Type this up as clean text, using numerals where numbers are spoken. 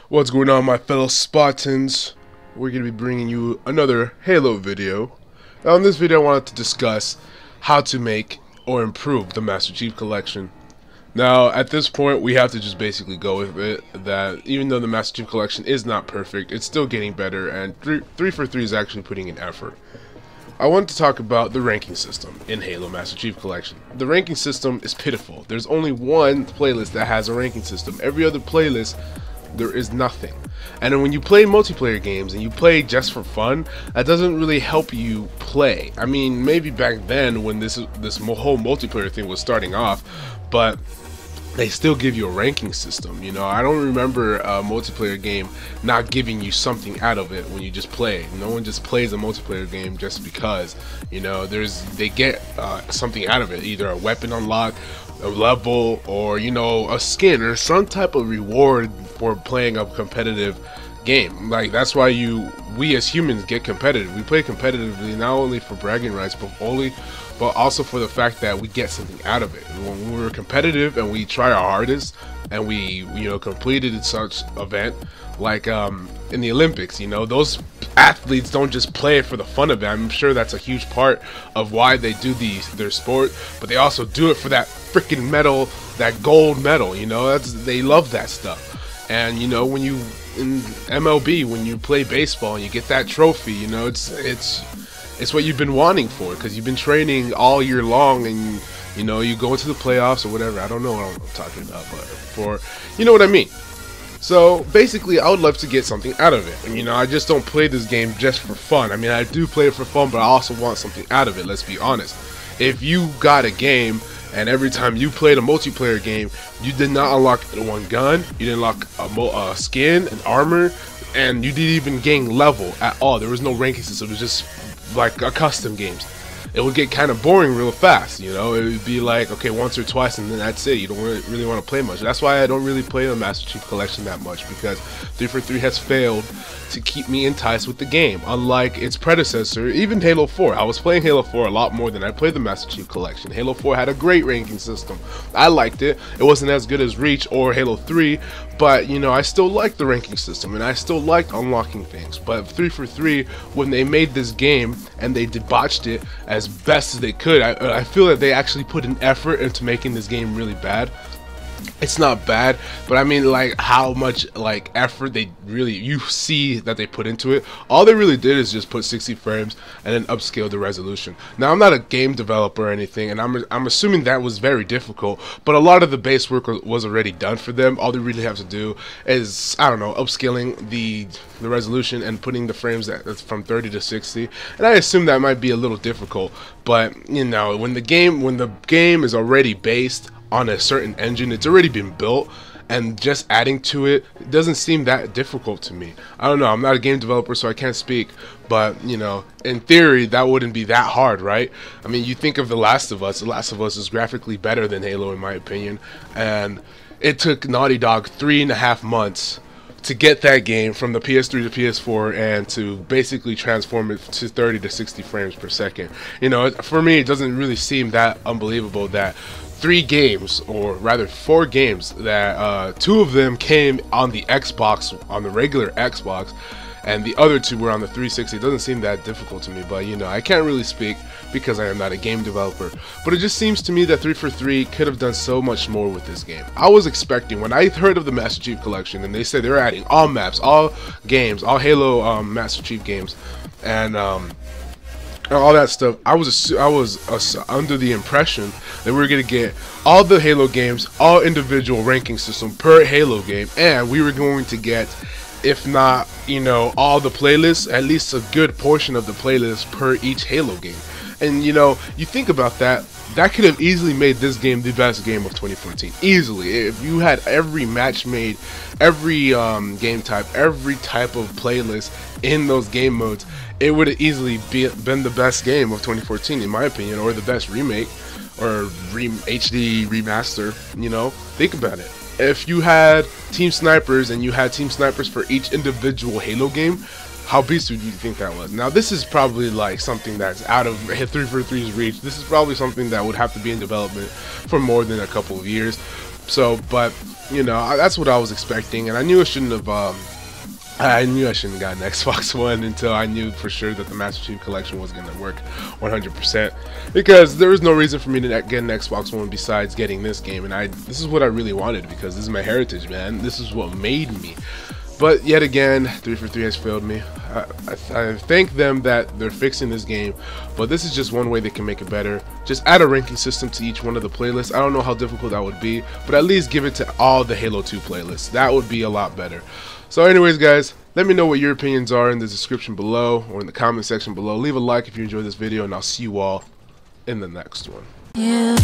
What's going on, my fellow Spartans? We're going to be bringing you another Halo video. Now in this video I wanted to discuss how to make or improve the Master Chief Collection. Now at this point we have to just basically go with it that even though the Master Chief Collection is not perfect, it's still getting better, and 343 is actually putting in effort. I want to talk about the ranking system in Halo Master Chief Collection. The ranking system is pitiful. There's only one playlist that has a ranking system. Every other playlist there is nothing. And then when you play multiplayer games and you play just for fun, that doesn't really help you play. I mean, maybe back then when this whole multiplayer thing was starting off, but they still give you a ranking system. You know, I don't remember a multiplayer game not giving you something out of it when you just play. No one just plays a multiplayer game just because, you know, they get something out of it, either a weapon unlock, a level, or, you know, a skin or some type of reward for playing a competitive game. Like, that's why we as humans get competitive. We play competitively not only for bragging rights, but also for the fact that we get something out of it. When we're competitive and we try our hardest and we, you know, completed such event like in the Olympics, you know, those athletes don't just play it for the fun of it. I'm sure that's a huge part of why they do their sport, but they also do it for that freaking medal, that gold medal. You know, they love that stuff. And you know, when you in MLB, when you play baseball and you get that trophy, you know, it's what you've been wanting for, because you've been training all year long, and you know, you go into the playoffs or whatever. I don't know what I'm talking about, but you know what I mean. So basically, I would love to get something out of it. And, you know, I just don't play this game just for fun. I mean, I do play it for fun, but I also want something out of it. Let's be honest. If you got a game and every time you played a multiplayer game, you did not unlock one gun, you didn't unlock a skin, an armor, and you didn't even gain level at all. There was no ranking system. It was just like a custom games. It would get kind of boring real fast, you know. It would be like, okay, once or twice and then that's it. You don't really want to play much. That's why I don't really play the Master Chief Collection that much, because 343 has failed to keep me enticed with the game. Unlike its predecessor, even Halo 4. I was playing Halo 4 a lot more than I played the Master Chief Collection. Halo 4 had a great ranking system. I liked it. It wasn't as good as Reach or Halo 3, but, you know, I still liked the ranking system and I still liked unlocking things. But 343, when they made this game and they debauched it as best as they could, I feel that they actually put an effort into making this game really bad. It's not bad, but I mean, like, how much like effort you see that they put into it. All they really did is just put 60 frames and then upscale the resolution. Now, I'm not a game developer or anything, and I'm assuming that was very difficult, but a lot of the base work was already done for them. All they really have to do is, I don't know, upscaling the resolution and putting the frames from 30 to 60. And I assume that might be a little difficult, but you know, when the game is already based on a certain engine, it's already been built, and just adding to it doesn't seem that difficult to me. I don't know, I'm not a game developer, so I can't speak, but you know, in theory that wouldn't be that hard, right? I mean, you think of The Last of Us. The Last of Us is graphically better than Halo in my opinion, and it took Naughty Dog 3.5 months to get that game from the PS3 to PS4 and to basically transform it to 30 to 60 frames per second. You know, for me, it doesn't really seem that unbelievable that 3 games, or rather 4 games, that 2 of them came on the Xbox, on the regular Xbox, and the other 2 were on the 360. It doesn't seem that difficult to me, but you know, I can't really speak because I am not a game developer. But it just seems to me that 343 could have done so much more with this game. I was expecting, when I heard of the Master Chief Collection and they said they were adding all maps, all games, all Halo Master Chief games, and all that stuff, I was under the impression that we were going to get all the Halo games, all individual ranking system per Halo game, and we were going to get, if not, you know, all the playlists, at least a good portion of the playlist per each Halo game. And you know, you think about that, that could have easily made this game the best game of 2014. Easily. If you had every match made, every game type, every type of playlist in those game modes, it would have easily been the best game of 2014 in my opinion, or the best remake, or HD remaster. You know, think about it. If you had Team Snipers and you had Team Snipers for each individual Halo game, how beast would you think that was? Now, this is probably like something that's out of 343's reach. This is probably something that would have to be in development for more than a couple of years. So, but you know, that's what I was expecting, and I knew I shouldn't have. I knew I shouldn't have gotten an Xbox One until I knew for sure that the Master Chief Collection was going to work 100%, because there was no reason for me to get an Xbox One besides getting this game, and this is what I really wanted, because this is my heritage, man. This is what made me. But yet again, 343 has failed me. I thank them that they're fixing this game, but this is just one way they can make it better. Just add a ranking system to each one of the playlists. I don't know how difficult that would be, but at least give it to all the Halo 2 playlists. That would be a lot better. So anyways, guys, let me know what your opinions are in the description below or in the comment section below. Leave a like if you enjoyed this video, and I'll see you all in the next one. Yeah.